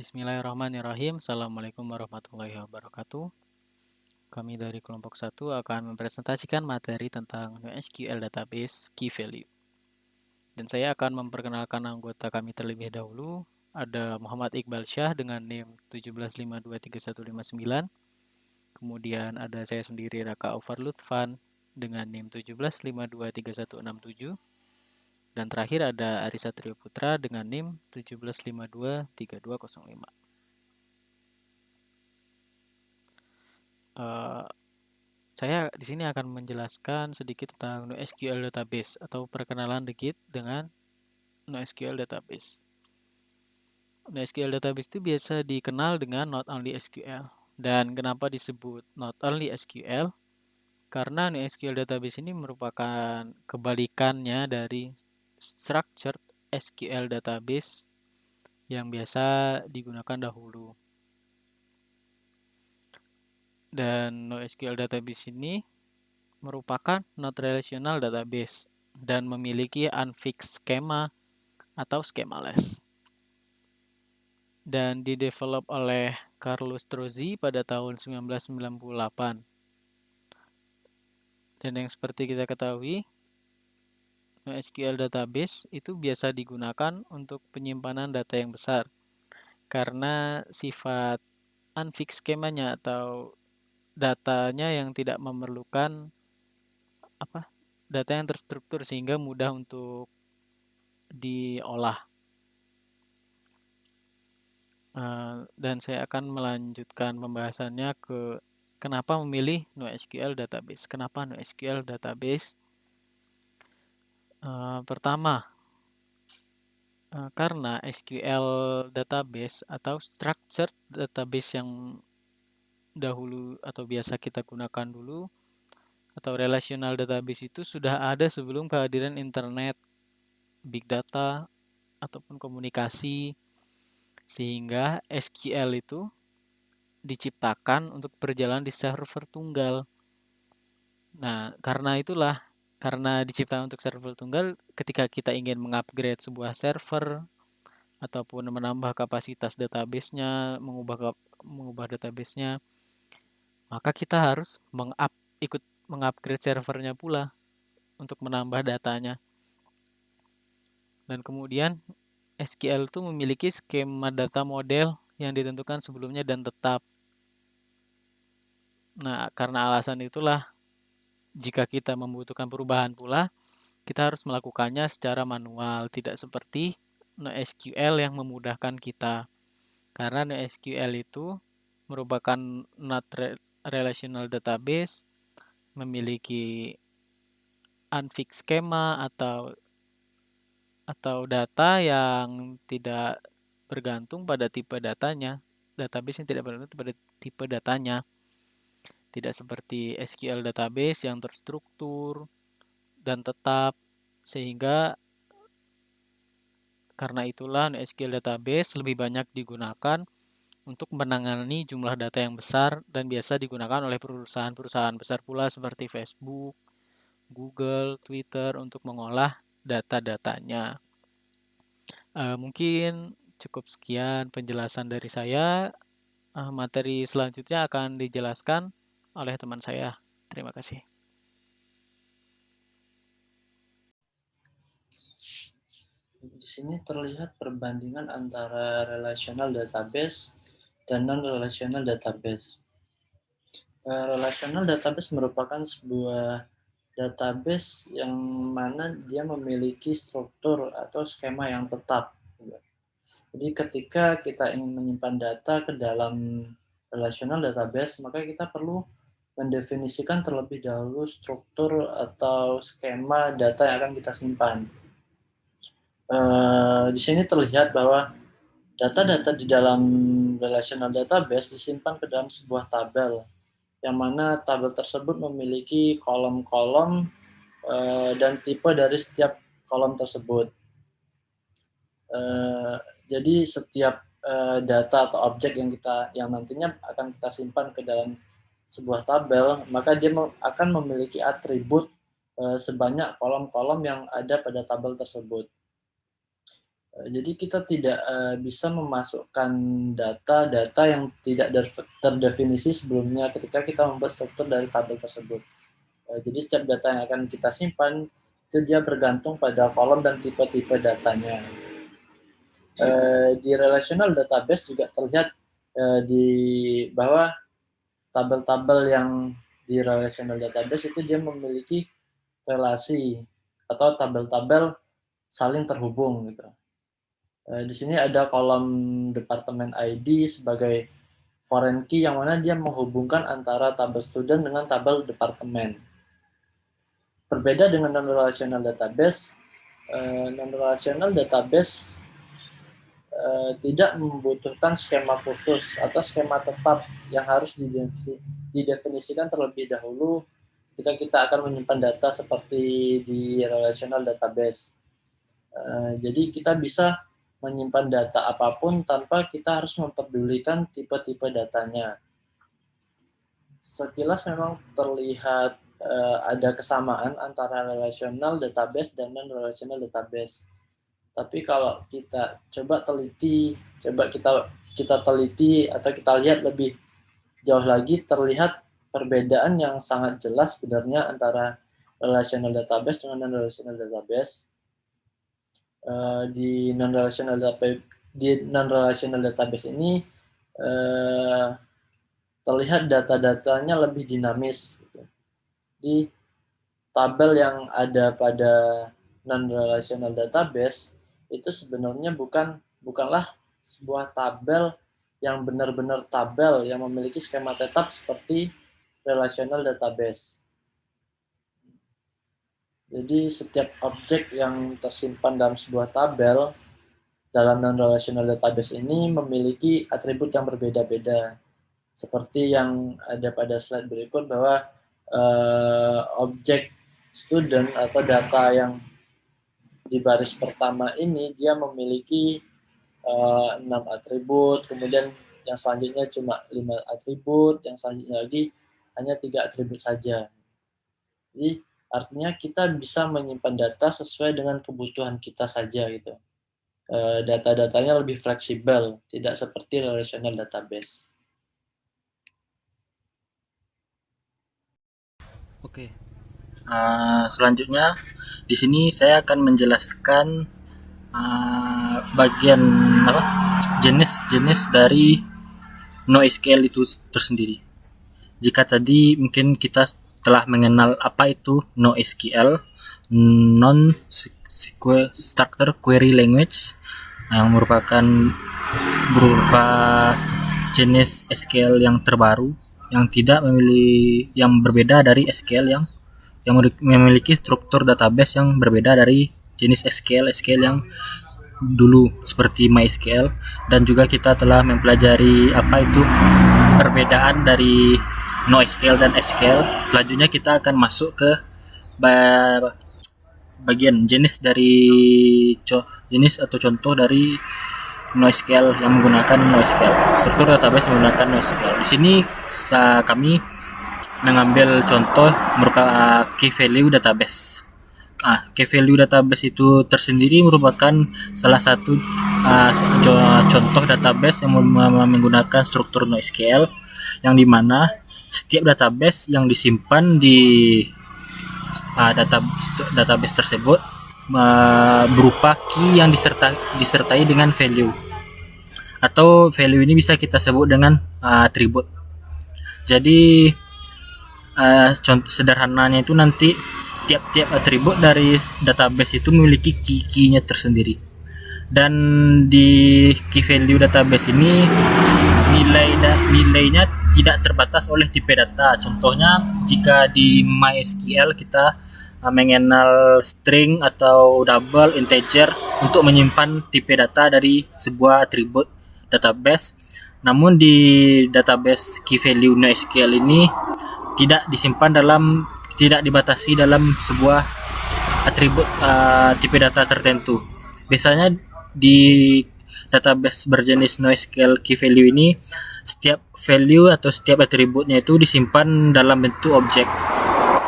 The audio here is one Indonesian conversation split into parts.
Bismillahirrahmanirrahim. Assalamualaikum warahmatullahi wabarakatuh. Kami dari kelompok 1 akan mempresentasikan materi tentang NoSQL Database Key Value. Dan saya akan memperkenalkan anggota kami terlebih dahulu. Ada Muhammad Iqbal Syah dengan NIM 17523159. Kemudian ada saya sendiri Raka Aufar Lutfan dengan NIM 17523167. Dan terakhir ada Arisa Trio Putra dengan NIM 17523205. Saya di sini akan menjelaskan sedikit tentang NoSQL Database atau perkenalan dikit dengan NoSQL Database. NoSQL Database itu biasa dikenal dengan Not Only SQL. Dan kenapa disebut Not Only SQL? Karena NoSQL Database ini merupakan kebalikannya dari Structured SQL Database yang biasa digunakan dahulu. Dan NoSQL Database ini merupakan not relational database dan memiliki unfixed schema atau schemaless. Dan didevelop oleh Carlos Trozzi pada tahun 1998. Dan yang seperti kita ketahui, NoSQL database itu biasa digunakan untuk penyimpanan data yang besar karena sifat unfixed skemanya atau datanya yang tidak memerlukan data yang terstruktur sehingga mudah untuk diolah. Dan saya akan melanjutkan pembahasannya ke kenapa memilih NoSQL Database. Kenapa NoSQL Database? Pertama, karena SQL Database atau Structured Database yang dahulu atau biasa kita gunakan dulu atau Relational Database itu sudah ada sebelum kehadiran internet, big data, ataupun komunikasi, sehingga SQL itu diciptakan untuk berjalan di server tunggal. Nah, karena diciptakan untuk server tunggal, ketika kita ingin mengupgrade sebuah server ataupun menambah kapasitas database-nya, mengubah database-nya, maka kita harus ikut mengupgrade servernya pula untuk menambah datanya. Dan kemudian SQL itu memiliki skema data model yang ditentukan sebelumnya dan tetap. Nah, karena alasan itulah jika kita membutuhkan perubahan pula, kita harus melakukannya secara manual, tidak seperti NoSQL yang memudahkan kita. Karena NoSQL itu merupakan not relational database, memiliki unfixed schema atau data yang tidak bergantung pada tipe datanya. Database yang tidak bergantung pada tipe datanya. Tidak seperti SQL database yang terstruktur dan tetap, sehingga karena itulah NoSQL database lebih banyak digunakan untuk menangani jumlah data yang besar dan biasa digunakan oleh perusahaan-perusahaan besar pula seperti Facebook, Google, Twitter untuk mengolah data-datanya. Mungkin cukup sekian penjelasan dari saya. Materi selanjutnya akan dijelaskan oleh teman saya. Terima kasih. Di sini terlihat perbandingan antara relational database dan non-relational database. Relational database merupakan sebuah database yang mana dia memiliki struktur atau skema yang tetap. Jadi ketika kita ingin menyimpan data ke dalam relational database, maka kita perlu mendefinisikan terlebih dahulu struktur atau skema data yang akan kita simpan. Di sini terlihat bahwa data-data di dalam relational database disimpan ke dalam sebuah tabel, yang mana tabel tersebut memiliki kolom-kolom dan tipe dari setiap kolom tersebut. Jadi setiap data atau objek yang nantinya akan kita simpan ke dalam sebuah tabel, maka dia akan memiliki atribut sebanyak kolom-kolom yang ada pada tabel tersebut. Jadi kita tidak bisa memasukkan data-data yang tidak terdefinisi sebelumnya ketika kita membuat struktur dari tabel tersebut. Jadi setiap data yang akan kita simpan itu dia bergantung pada kolom dan tipe-tipe datanya. Di relational database juga terlihat di bahwa tabel-tabel yang di relational database itu dia memiliki relasi atau tabel-tabel saling terhubung gitu. Di sini ada kolom departemen ID sebagai foreign key yang mana dia menghubungkan antara tabel student dengan tabel departemen. Berbeda dengan non-relational database, non-relational database tidak membutuhkan skema khusus atau skema tetap yang harus didefinisikan terlebih dahulu ketika kita akan menyimpan data seperti di relational database. Jadi kita bisa menyimpan data apapun tanpa kita harus memperdulikan tipe-tipe datanya. Sekilas memang terlihat ada kesamaan antara relational database dan non-relational database. Tapi kalau kita coba kita teliti atau kita lihat lebih jauh lagi, terlihat perbedaan yang sangat jelas sebenarnya antara relational database dengan non-relational database. Di non-relational database ini terlihat data-datanya lebih dinamis. Di tabel yang ada pada non-relational database itu sebenarnya bukanlah sebuah tabel yang benar-benar tabel yang memiliki skema tetap seperti relational database. Jadi setiap objek yang tersimpan dalam sebuah tabel dalam non-relational database ini memiliki atribut yang berbeda-beda. Seperti yang ada pada slide berikut bahwa objek student atau data yang di baris pertama ini dia memiliki 6 atribut, kemudian yang selanjutnya cuma 5 atribut, yang selanjutnya lagi hanya 3 atribut saja. Jadi artinya kita bisa menyimpan data sesuai dengan kebutuhan kita saja gitu. Data-datanya lebih fleksibel, tidak seperti relational database. Oke. Selanjutnya di sini saya akan menjelaskan bagian jenis-jenis dari NoSQL itu tersendiri. Jika tadi mungkin kita telah mengenal apa itu NoSQL, non structure query language, yang merupakan berupa jenis SQL yang terbaru yang tidak yang berbeda dari SQL yang memiliki struktur database yang berbeda dari jenis SQL yang dulu seperti MySQL, dan juga kita telah mempelajari apa itu perbedaan dari NoSQL dan SQL. Selanjutnya kita akan masuk ke bagian jenis atau contoh dari NoSQL yang menggunakan NoSQL, struktur database menggunakan NoSQL. Di sini kami mengambil contoh merupakan key value database. Key value database itu tersendiri merupakan salah satu contoh database yang menggunakan struktur NoSQL, yang dimana setiap database yang disimpan di database tersebut berupa key yang disertai dengan value, atau value ini bisa kita sebut dengan atribut. Jadi contoh sederhananya itu nanti tiap-tiap atribut dari database itu memiliki key-nya tersendiri, dan di key value database ini nilainya tidak terbatas oleh tipe data. Contohnya jika di MySQL kita mengenal string atau double, integer untuk menyimpan tipe data dari sebuah atribut database, namun di database key value NoSQL ini tidak dibatasi dalam sebuah atribut tipe data tertentu. Biasanya di database berjenis NoSQL key value ini setiap value atau setiap atributnya itu disimpan dalam bentuk objek.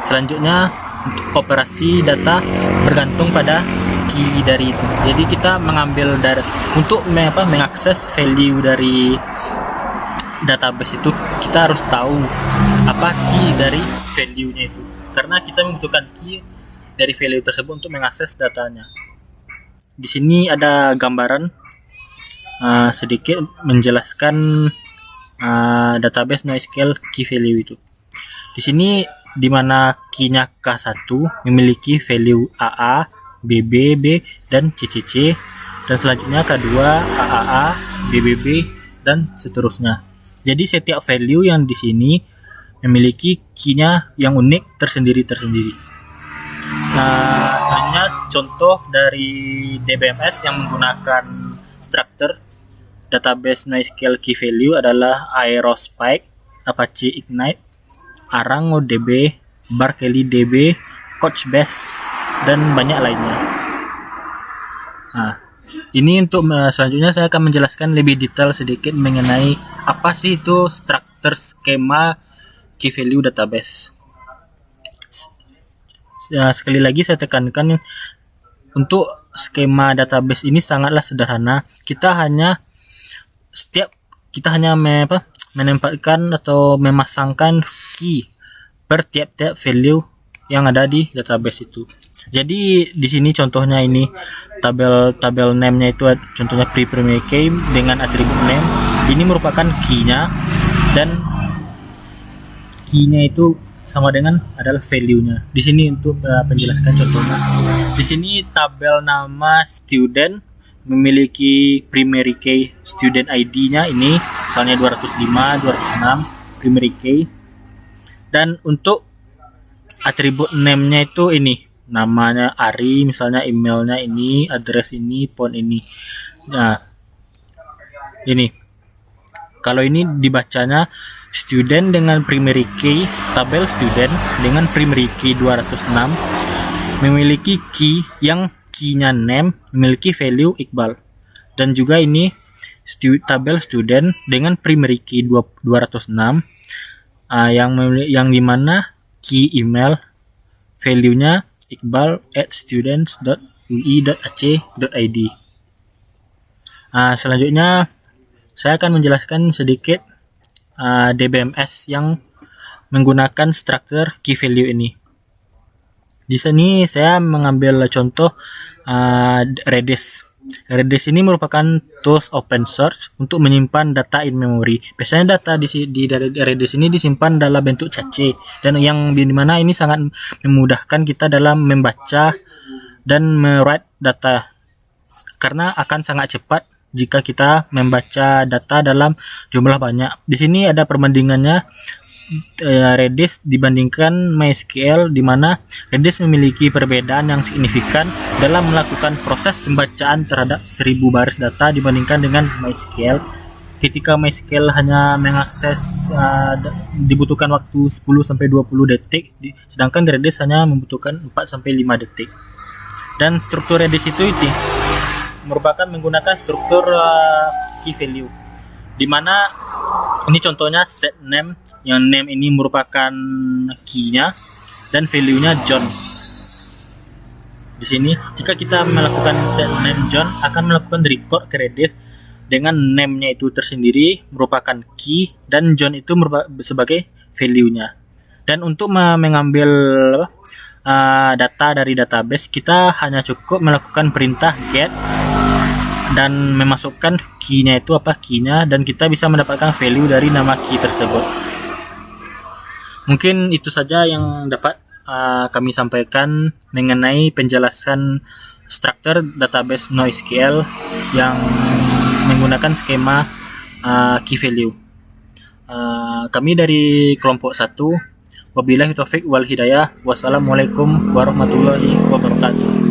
Selanjutnya untuk operasi data bergantung pada key dari itu. Jadi kita mengambil dari untuk mengakses value dari database itu, kita harus tahu apa key dari value-nya itu. Karena kita membutuhkan key dari value tersebut untuk mengakses datanya. Di sini ada gambaran sedikit menjelaskan database NoSQL key value itu. Di sini di mana key-nya K1 memiliki value AA, BB, B, dan CCC, dan selanjutnya K2 AAA, BBB, dan seterusnya. Jadi setiap value yang di sini memiliki key-nya yang unik tersendiri. Nah, selanjutnya contoh dari DBMS yang menggunakan struktur database NoSQL key value adalah Aerospike, Apache Ignite, ArangoDB, BarkeleyDB, Couchbase, dan banyak lainnya. Nah, ini untuk selanjutnya saya akan menjelaskan lebih detail sedikit mengenai apa sih itu struktur skema key value database. Sekali lagi saya tekankan, untuk skema database ini sangatlah sederhana. Kita hanya menempatkan atau memasangkan key per tiap-tiap value yang ada di database itu. Jadi di sini contohnya ini tabel name-nya itu contohnya primary key dengan atribut name. Ini merupakan key-nya, dan key-nya itu sama dengan adalah value-nya. Di sini untuk penjelaskan contohnya. Di sini tabel nama student memiliki primary key student ID-nya ini misalnya 205, 206 primary key. Dan untuk atribut name-nya itu ini namanya Ari, misalnya emailnya ini, address ini, phone ini. Nah, ini kalau ini dibacanya student dengan primary key, tabel student dengan primary key 206 memiliki key yang key-nya name memiliki value Iqbal, dan juga ini tabel student dengan primary key 206 yang dimana key email value-nya iqbal@students.ui.ac.id. Selanjutnya saya akan menjelaskan sedikit DBMS yang menggunakan struktur key value ini. Di sini saya mengambil contoh Redis. Redis ini merupakan tools open source untuk menyimpan data in memory. Biasanya data di Redis ini disimpan dalam bentuk cache, dan yang dimana ini sangat memudahkan kita dalam membaca dan merwrite data, karena akan sangat cepat jika kita membaca data dalam jumlah banyak. Di sini ada perbandingannya Redis dibandingkan MySQL, di mana Redis memiliki perbedaan yang signifikan dalam melakukan proses pembacaan terhadap 1000 baris data dibandingkan dengan MySQL. Ketika MySQL hanya mengakses dibutuhkan waktu 10-20 detik, sedangkan Redis hanya membutuhkan 4-5 detik. Dan struktur Redis itu merupakan menggunakan struktur key value, di mana ini contohnya set name, yang name ini merupakan key-nya dan value-nya John. Di sini jika kita melakukan set name John, akan melakukan record ke Redis dengan name-nya itu tersendiri merupakan key, dan John itu sebagai value-nya. Dan untuk mengambil data dari database, kita hanya cukup melakukan perintah get dan memasukkan key-nya itu key-nya, dan kita bisa mendapatkan value dari nama key tersebut. Mungkin itu saja yang dapat kami sampaikan mengenai penjelasan struktur database NoSQL yang menggunakan skema key value. Kami dari kelompok 1. Wabillahi taufik wal hidayah. Wassalamualaikum warahmatullahi wabarakatuh.